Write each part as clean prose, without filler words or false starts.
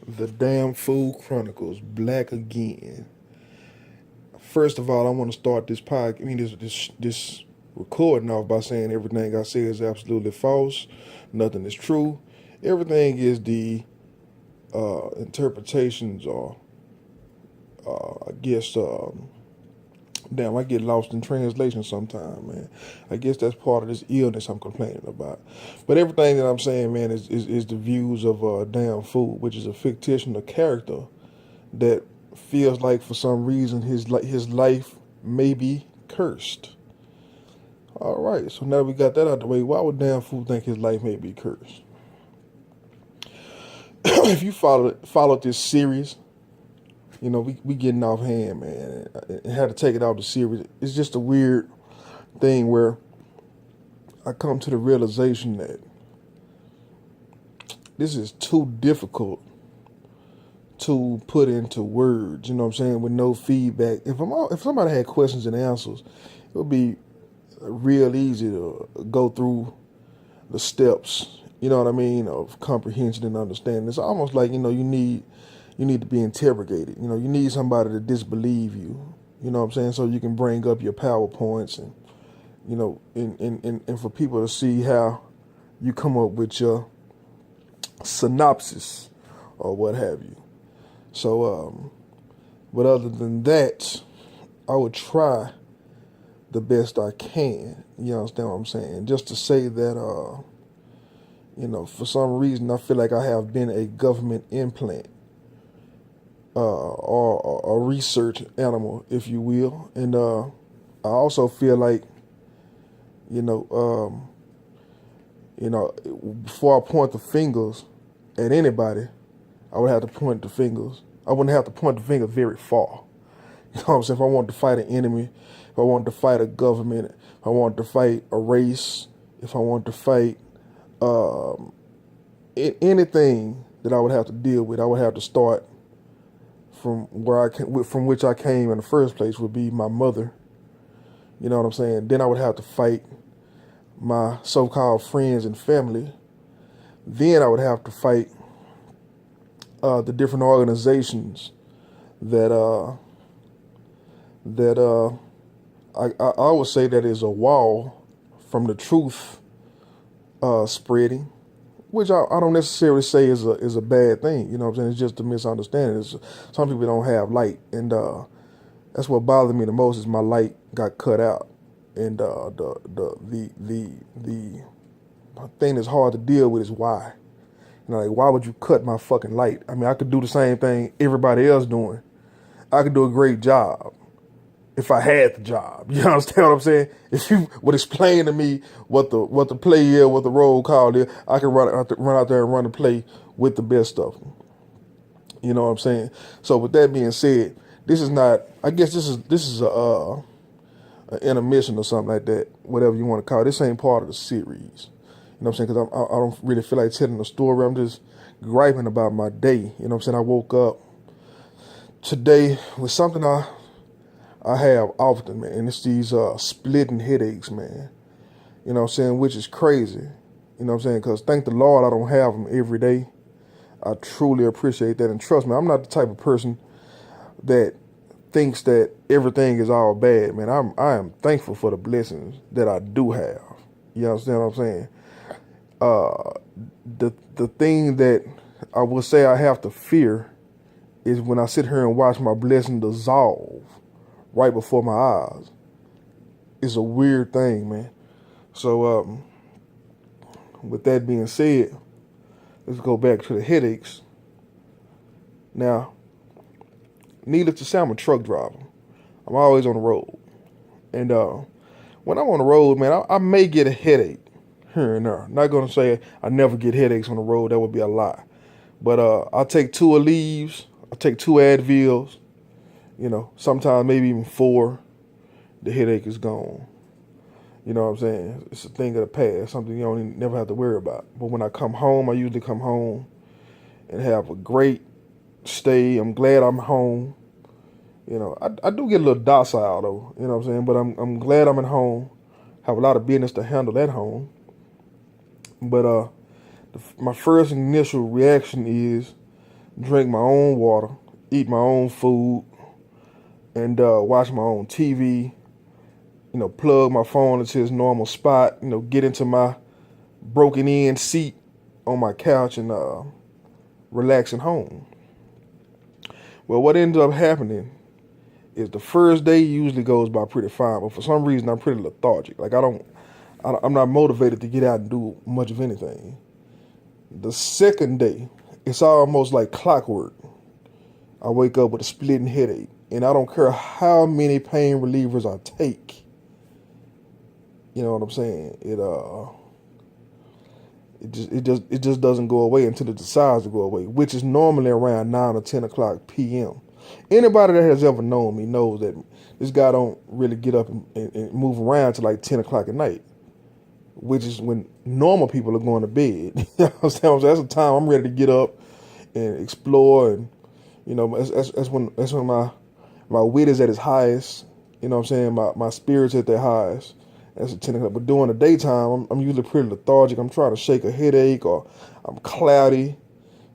The Damn Fool Chronicles, black again. First of all, I want to start this this recording off by saying everything I say is absolutely false. Nothing is true. Everything is the interpretations or I guess damn, I get lost in translation sometimes, man. I guess that's part of this illness I'm complaining about. But everything that I'm saying, man, is the views of Damn Fool, which is a fictional character that feels like for some reason his life may be cursed. All right, so now we got that out the way. Why would Damn Fool think his life may be cursed? If you followed this series, you know we getting off hand, man. I had to take it out of the series. It's just a weird thing where I come to the realization that this is too difficult to put into words, you know what I'm saying, with no feedback. If somebody had questions and answers, it would be real easy to go through the steps, you know what I mean, of comprehension and understanding. It's almost like, you need to be interrogated. You know, you need somebody to disbelieve you, you know what I'm saying, so you can bring up your PowerPoints and, and for people to see how you come up with your synopsis or what have you. So, but other than that, I would try the best I can. You understand what I'm saying? Just to say that, for some reason, I feel like I have been a government implant, or a research animal, if you will. And I also feel like, before I point the fingers at anybody, I would have to point the fingers. I wouldn't have to point the finger very far. You know what I'm saying? If I wanted to fight an enemy, if I wanted to fight a government, if I wanted to fight a race, if I wanted to fight anything that I would have to deal with, I would have to start from which I came in the first place, would be my mother. You know what I'm saying? Then I would have to fight my so-called friends and family. Then I would have to fight the different organizations that I would say that is a wall from the truth spreading, which I don't necessarily say is a bad thing. You know what I'm saying? It's just a misunderstanding. Some people don't have light, and that's what bothered me the most is my light got cut out, and the thing that's hard to deal with is why. Like, why would you cut my fucking light? I mean, I could do the same thing everybody else doing. I could do a great job if I had the job. You understand what I'm saying? If you would explain to me what the play is, what the roll call is, I could run out there and run the play with the best of them. You know what I'm saying? So with that being said, this is not. I guess this is a an intermission or something like that. Whatever you want to call it. This ain't part of the series. You know what I'm saying? Because I don't really feel like telling a story. I'm just griping about my day. You know what I'm saying? I woke up today with something I have often, man. And it's these splitting headaches, man. You know what I'm saying? Which is crazy. You know what I'm saying? Because thank the Lord I don't have them every day. I truly appreciate that. And trust me, I'm not the type of person that thinks that everything is all bad, man. I am thankful for the blessings that I do have. You understand what I'm saying? The thing that I will say I have to fear is when I sit here and watch my blessing dissolve right before my eyes. It's a weird thing, man. So, with that being said, let's go back to the headaches. Now, needless to say, I'm a truck driver. I'm always on the road. And when I'm on the road, man, I may get a headache here and there. Not going to say I never get headaches on the road. That would be a lie. But I'll take 2 Aleve. I'll take 2 Advils. You know, sometimes maybe even 4. The headache is gone. You know what I'm saying? It's a thing of the past, something you don't even, never have to worry about. But when I come home, I usually come home and have a great stay. I'm glad I'm home. You know, I do get a little docile though, you know what I'm saying? But I'm glad I'm at home. Have a lot of business to handle at home. But my first initial reaction is drink my own water, eat my own food, and watch my own TV. Plug my phone into its normal spot. Get into my broken in seat on my couch and relax at home. Well, what ends up happening is the first day usually goes by pretty fine, but for some reason I'm pretty lethargic. Like I'm not motivated to get out and do much of anything. The second day, it's almost like clockwork. I wake up with a splitting headache, and I don't care how many pain relievers I take. You know what I'm saying? It just doesn't go away until it decides to go away, which is normally around 9 or 10 o'clock p.m. Anybody that has ever known me knows that this guy don't really get up and move around till like 10 o'clock at night, which is when normal people are going to bed. You know what I'm saying? That's the time I'm ready to get up and explore, and that's when my wit is at its highest. You know what I'm saying? My spirits at their highest. That's at 10 o'clock. But during the daytime, I'm usually pretty lethargic. I'm trying to shake a headache, or I'm cloudy.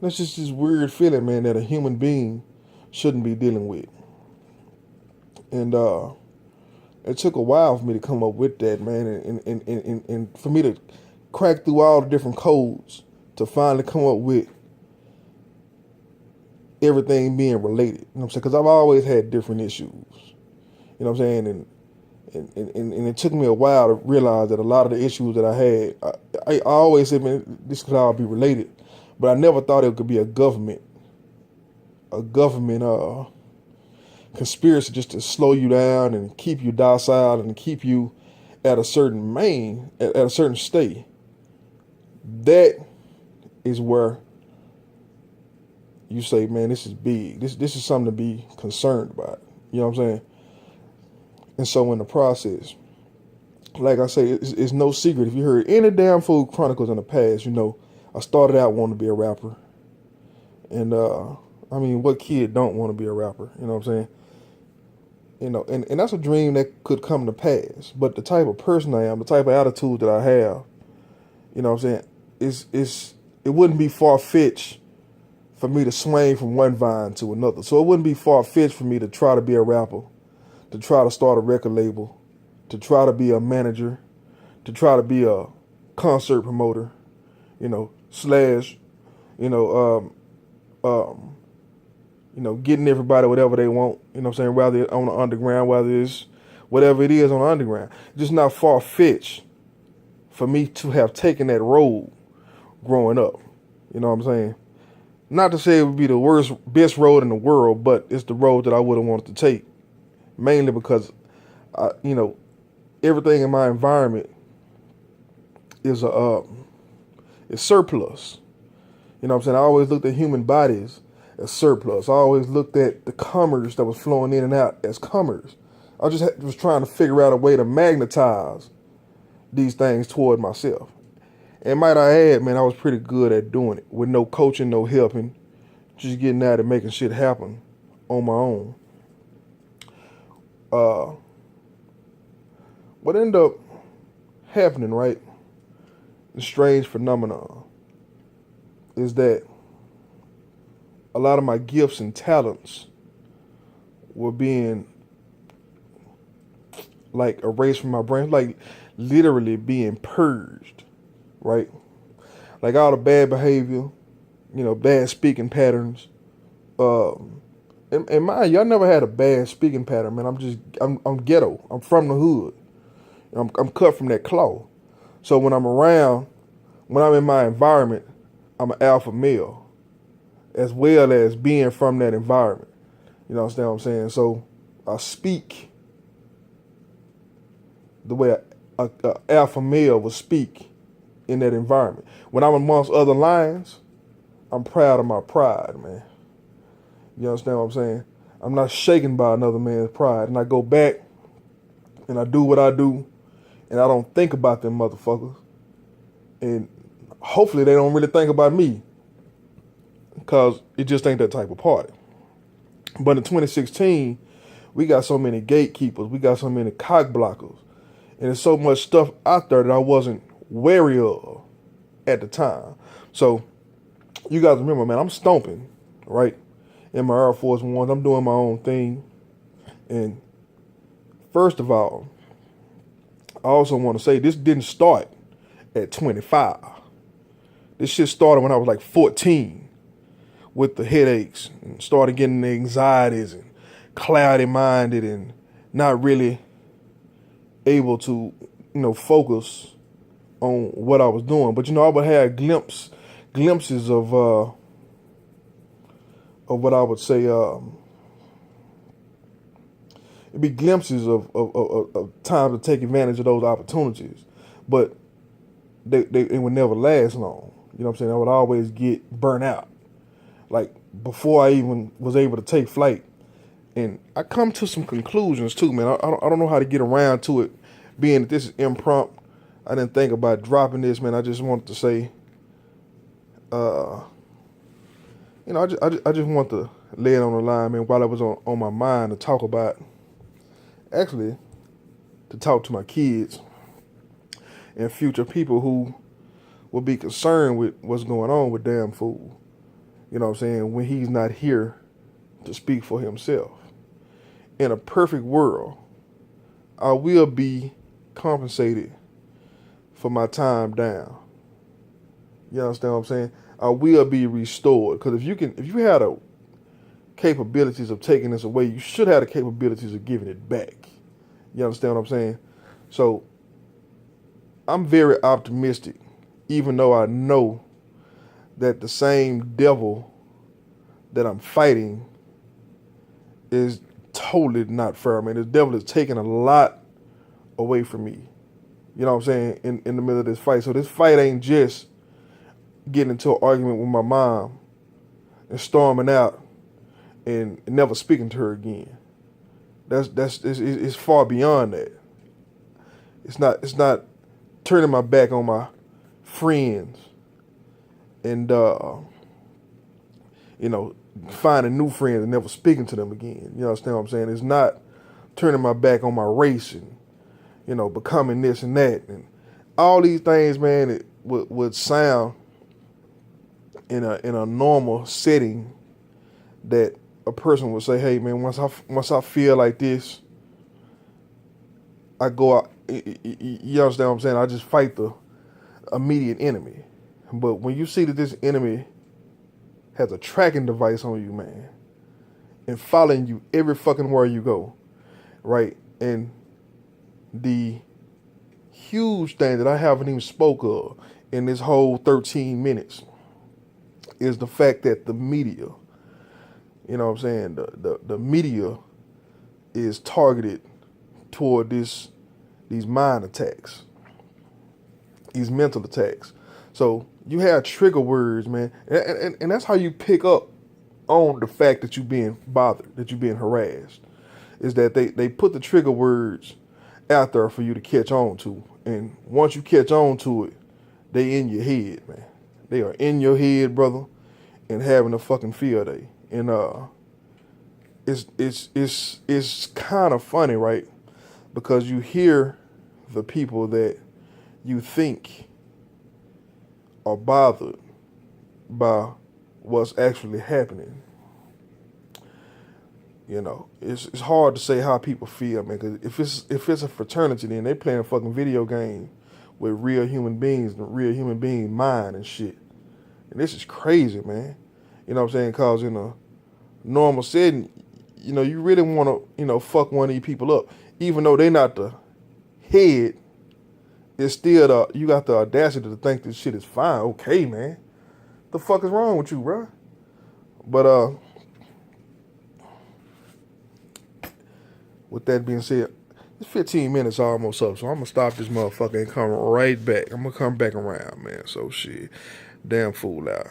That's just this weird feeling, man, that a human being shouldn't be dealing with. And it took a while for me to come up with that, man, and for me to crack through all the different codes to finally come up with everything being related. You know what I'm saying? Because I've always had different issues. You know what I'm saying? And it took me a while to realize that a lot of the issues that I had, I always said, man, this could all be related, but I never thought it could be a government conspiracy just to slow you down and keep you docile and keep you at a certain at a certain state. That is where you say, man, this is big. This is something to be concerned about. You know what I'm saying? And so in the process, like I say, it's no secret. If you heard any damn Food Chronicles in the past, I started out wanting to be a rapper. And I mean, what kid don't want to be a rapper? You know what I'm saying? And that's a dream that could come to pass. But the type of person I am, the type of attitude that I have, you know what I'm saying, it wouldn't be far-fetched for me to swing from one vine to another. So it wouldn't be far-fetched for me to try to be a rapper, to try to start a record label, to try to be a manager, to try to be a concert promoter, slash, getting everybody whatever they want, you know what I'm saying, whether on the underground, whether it's whatever it is on the underground. Just not far-fetched for me to have taken that road growing up, you know what I'm saying? Not to say it would be the best road in the world, but it's the road that I would have wanted to take. Mainly because, everything in my environment is surplus. You know what I'm saying? I always looked at human bodies as surplus. I always looked at the commerce that was flowing in and out as commerce. I just was trying to figure out a way to magnetize these things toward myself. And might I add, man, I was pretty good at doing it with no coaching, no helping, just getting out and making shit happen on my own. What ended up happening, right? The strange phenomenon is that a lot of my gifts and talents were being like erased from my brain, like literally being purged, right? Like all the bad behavior, bad speaking patterns. And mind you, I never had a bad speaking pattern, man. I'm ghetto. I'm from the hood. I'm cut from that cloth. So when I'm in my environment, I'm an alpha male, as well as being from that environment. You know what I'm saying? So I speak the way a alpha male would speak in that environment. When I'm amongst other lions, I'm proud of my pride, man. You understand what I'm saying? I'm not shaken by another man's pride. And I go back and I do what I do, and I don't think about them motherfuckers. And hopefully they don't really think about me, because it just ain't that type of party. But in 2016, we got so many gatekeepers. We got so many cock blockers. And there's so much stuff out there that I wasn't wary of at the time. So you guys remember, man, I'm stomping, right? In my Air Force Ones, I'm doing my own thing. And first of all, I also want to say this didn't start at 25. This shit started when I was like 14 with the headaches and started getting the anxieties and cloudy minded and not really able to, focus on what I was doing. But I would have glimpses of what I would say. It'd be glimpses of time to take advantage of those opportunities, but it would never last long. You know what I'm saying? I would always get burnt out. Like before I even was able to take flight, and I come to some conclusions too, man. I don't know how to get around to it, being that this is impromptu. I didn't think about dropping this, man. I just wanted to say, I just want to lay it on the line, man, while it was on my mind to talk about, actually, to talk to my kids and future people who will be concerned with what's going on with damn fool. You know what I'm saying? When he's not here to speak for himself. In a perfect world, I will be compensated for my time down. You understand what I'm saying? I will be restored. Because if you had the capabilities of taking this away, you should have the capabilities of giving it back. You understand what I'm saying? So I'm very optimistic, even though I know that the same devil that I'm fighting is totally not fair, man. This devil is taking a lot away from me. You know what I'm saying? In the middle of this fight. So this fight ain't just getting into an argument with my mom and storming out and never speaking to her again. It's far beyond that. It's not turning my back on my friends and finding new friends and never speaking to them again. You understand what I'm saying? It's not turning my back on my race and becoming this and that and all these things, man. It would sound in a normal setting that a person would say, hey man, once I feel like this, I go out. You understand what I'm saying? I just fight the immediate enemy. But when you see that this enemy has a tracking device on you, man, and following you every fucking where you go, right? And the huge thing that I haven't even spoke of in this whole 13 minutes is the fact that the media, you know what I'm saying, the media is targeted toward these mind attacks, these mental attacks. So you have trigger words, man, and that's how you pick up on the fact that you're being bothered, that you're being harassed, is that they put the trigger words out there for you to catch on to. And once you catch on to it, they in your head, man. They are in your head, brother, and having a fucking field day. And it's kind of funny, right? Because you hear the people that you think are bothered by what's actually happening. It's hard to say how people feel, man. Because if it's a fraternity, then they playing a fucking video game with real human beings and real human beings' mind and shit. And this is crazy, man. You know what I'm saying? Because in a normal setting, you really want to, fuck one of these people up, even though they not the head. It's still you got the audacity to think this shit is fine. Okay, man. The fuck is wrong with you, bro? But with that being said, it's 15 minutes almost up, so I'm gonna stop this motherfucker and come right back. I'm gonna come back around, man. So shit, damn fool out.